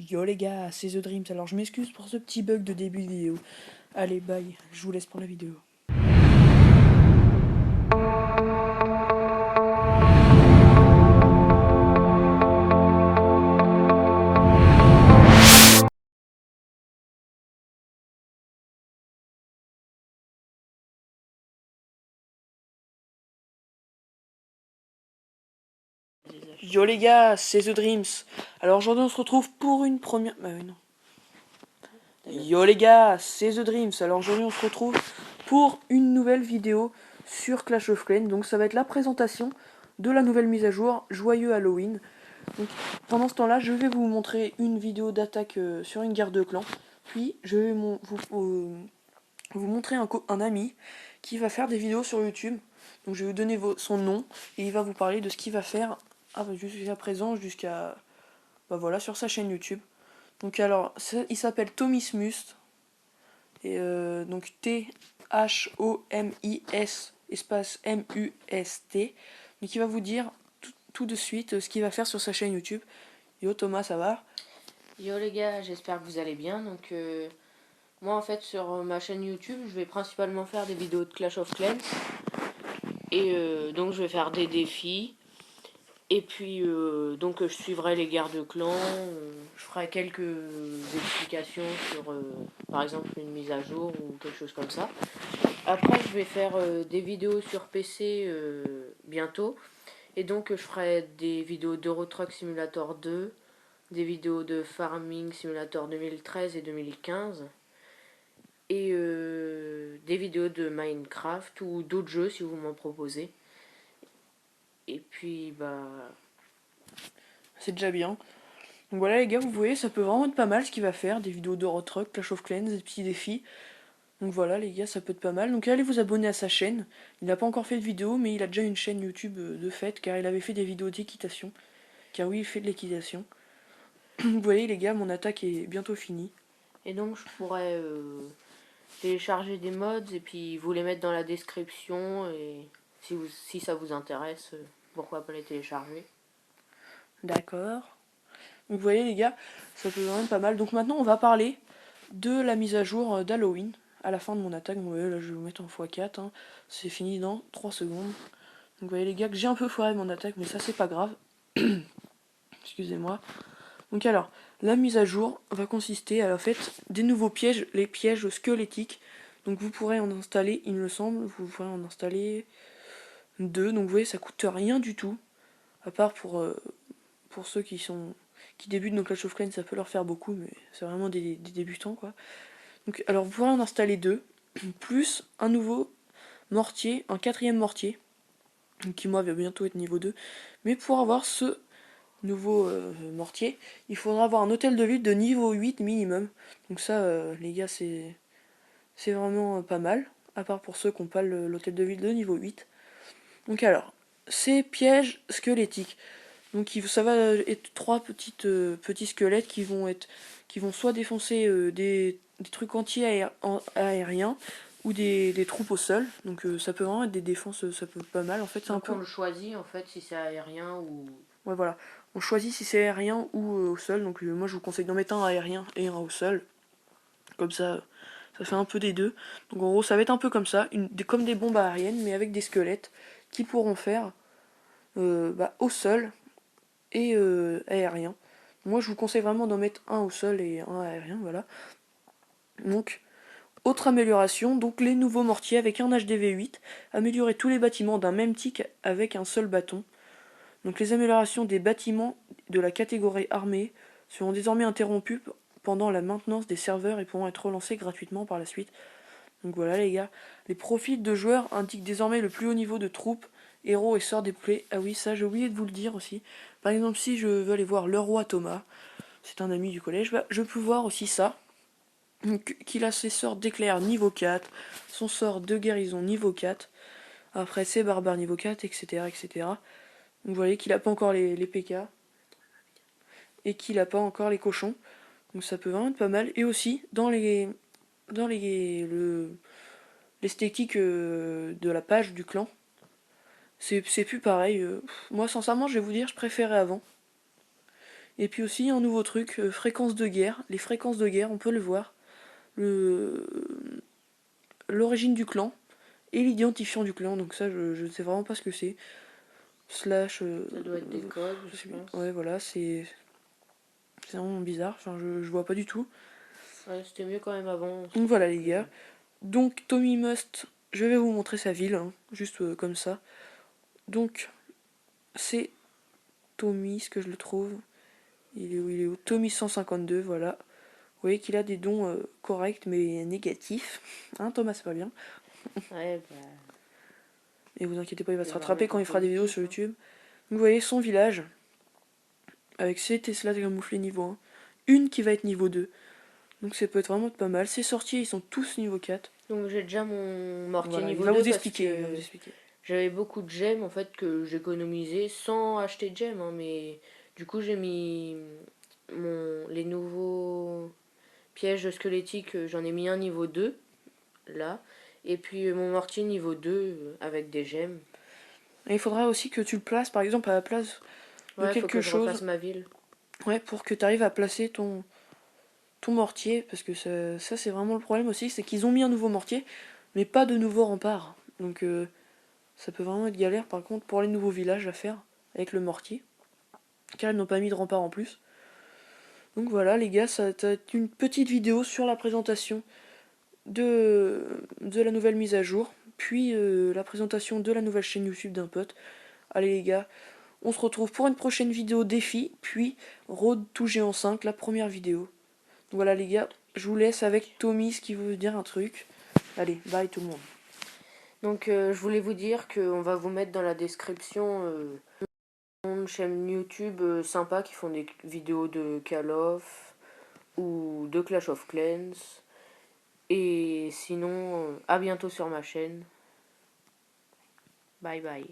Yo les gars, c'est The Dreams, alors je m'excuse pour ce petit bug de début de vidéo. Allez, bye, je vous laisse pour la vidéo. Yo les gars, c'est The Dreams. Alors aujourd'hui on se retrouve pour une première... Bah oui, non. Yo les gars, c'est The Dreams. Alors aujourd'hui on se retrouve pour une nouvelle vidéo sur Clash of Clans. Donc ça va être la présentation de la nouvelle mise à jour, Joyeux Halloween. Donc, pendant ce temps-là, je vais vous montrer une vidéo d'attaque sur une guerre de clans. Puis je vais vous montrer un ami qui va faire des vidéos sur YouTube. Donc je vais vous donner son nom et il va vous parler de ce qu'il va faire jusqu'à présent, voilà, sur sa chaîne YouTube. Donc alors, il s'appelle Thomis Must, et donc Thomis espace MUST. Donc il va vous dire tout de suite ce qu'il va faire sur sa chaîne YouTube. Yo Thomas, ça va? Yo les gars, j'espère que vous allez bien. Moi en fait sur ma chaîne YouTube, je vais principalement faire des vidéos de Clash of Clans. Donc je vais faire des défis. Je suivrai les guerres de clans. Je ferai quelques explications sur par exemple une mise à jour ou quelque chose comme ça. Après je vais faire des vidéos sur PC bientôt. Et donc je ferai des vidéos d'Euro Truck Simulator 2, des vidéos de Farming Simulator 2013 et 2015 et des vidéos de Minecraft ou d'autres jeux si vous m'en proposez. Et puis C'est déjà bien. Donc voilà les gars, vous voyez, ça peut vraiment être pas mal ce qu'il va faire, des vidéos d'Eurotruck, Clash of Clans, des petits défis. Donc voilà les gars, ça peut être pas mal. Donc allez vous abonner à sa chaîne. Il n'a pas encore fait de vidéo, mais il a déjà une chaîne YouTube de fait, car il avait fait des vidéos d'équitation. Car oui, il fait de l'équitation. Vous voyez les gars, mon attaque est bientôt finie. et donc je pourrais télécharger des mods et puis vous les mettre dans la description et si ça vous intéresse, pourquoi pas les télécharger. D'accord. Donc vous voyez les gars, ça peut vraiment être pas mal. Donc maintenant on va parler de la mise à jour d'Halloween. À la fin de mon attaque, vous voyez, là je vais vous mettre en x4. Hein. C'est fini dans 3 secondes. Donc vous voyez les gars que j'ai un peu foiré mon attaque, mais ça c'est pas grave. Excusez-moi. Donc alors, la mise à jour va consister à la fait des nouveaux pièges, les pièges squelettiques. Donc vous pourrez en installer, il me semble, vous pourrez en installer 2. Donc vous voyez, ça coûte rien du tout. À part pour ceux qui débutent dans Clash of Clans, ça peut leur faire beaucoup, mais c'est vraiment des débutants quoi. Donc alors vous pourrez en installer 2, plus un nouveau mortier, un quatrième mortier, qui moi va bientôt être niveau 2. Mais pour avoir ce nouveau mortier, il faudra avoir un hôtel de ville de niveau 8 minimum. Donc ça, les gars, c'est vraiment pas mal, à part pour ceux qui n'ont pas l'hôtel de ville de niveau 8. Donc alors, ces pièges squelettiques. Donc ça va être trois petits squelettes qui vont soit défoncer des trucs aériens ou des troupes au sol. Donc ça peut vraiment être des défenses, ça peut être pas mal. En fait, c'est un Donc peu... on le choisit en fait si c'est aérien ou... Ouais, voilà. On choisit si c'est aérien ou au sol. Donc moi, je vous conseille d'en mettre un aérien et un au sol. Comme ça fait un peu des deux. Donc en gros, ça va être un peu comme ça, comme des bombes aériennes, mais avec des squelettes qui pourront faire au sol et aérien. Moi, je vous conseille vraiment d'en mettre un au sol et un aérien, voilà. Donc, autre amélioration, donc les nouveaux mortiers avec un HDV8, améliorer tous les bâtiments d'un même tic avec un seul bâton. Donc les améliorations des bâtiments de la catégorie armée seront désormais interrompues pendant la maintenance des serveurs et pourront être relancées gratuitement par la suite. Donc voilà les gars, les profils de joueurs indiquent désormais le plus haut niveau de troupes, héros et sorts déployés. Ah oui, ça j'ai oublié de vous le dire aussi. Par exemple, si je veux aller voir le roi Thomas, c'est un ami du collège, je peux voir aussi ça. Qu'il a ses sorts d'éclair niveau 4, son sort de guérison niveau 4, après ses barbares niveau 4, etc. etc. Donc vous voyez qu'il n'a pas encore les PK et qu'il n'a pas encore les cochons. Donc ça peut vraiment être pas mal. Et aussi, dans l'esthétique de la page du clan, c'est plus pareil. Moi, sincèrement, je vais vous dire, je préférais avant. Et puis aussi un nouveau truc, fréquence de guerre. Les fréquences de guerre, on peut le voir. Le l'origine du clan et l'identifiant du clan. Donc ça, je sais vraiment pas ce que c'est. Slash. Ça doit être des codes, je pense. Ouais, voilà, c'est vraiment bizarre. Enfin, je vois pas du tout. Ouais, c'était mieux quand même avant. Donc voilà les gars. Donc Tommy Must, je vais vous montrer sa ville, hein, juste comme ça. Donc c'est Tommy, ce que je le trouve. Il est où? Il est où? Tommy 152, voilà. Vous voyez qu'il a des dons corrects mais négatifs. Hein Thomas, c'est pas bien. Ouais, bah, Et vous inquiétez pas, il va se démarrer rattraper quand il fera des vidéos sur positif, hein. YouTube. Vous voyez son village, avec ses Tesla camouflés niveau 1. Une qui va être niveau 2. Donc ça peut être vraiment pas mal. Ses sorties, ils sont tous niveau 4. Donc j'ai déjà mon mortier Voilà, il niveau va 2 vous parce expliquer, il va vous que expliquer. j'avais beaucoup de gemmes en fait que j'économisais sans acheter de gemmes, hein, mais du coup j'ai mis les nouveaux pièges squelettiques, j'en ai mis un niveau 2 là, et puis mon mortier niveau 2 avec des gemmes. Et il faudra aussi que tu le places, par exemple, à la place de Ouais, faut quelque que je chose. refasse ma ville. Ouais, pour que tu arrives à placer ton mortier. Parce que ça c'est vraiment le problème aussi, c'est qu'ils ont mis un nouveau mortier, mais pas de nouveau rempart. Donc ça peut vraiment être galère, par contre, pour les nouveaux villages à faire, avec le mortier. Car ils n'ont pas mis de rempart en plus. Donc voilà les gars, ça va être une petite vidéo sur la présentation de la nouvelle mise à jour, puis la présentation de la nouvelle chaîne YouTube d'un pote. Allez les gars, on se retrouve pour une prochaine vidéo défi, puis Road to Géant 5, la première vidéo. Donc voilà les gars, je vous laisse avec Tommy qui veut dire un truc. Allez, bye tout le monde. Donc je voulais vous dire qu'on va vous mettre dans la description une chaîne YouTube sympa qui font des vidéos de Call of ou de Clash of Clans. Et sinon, à bientôt sur ma chaîne. Bye bye.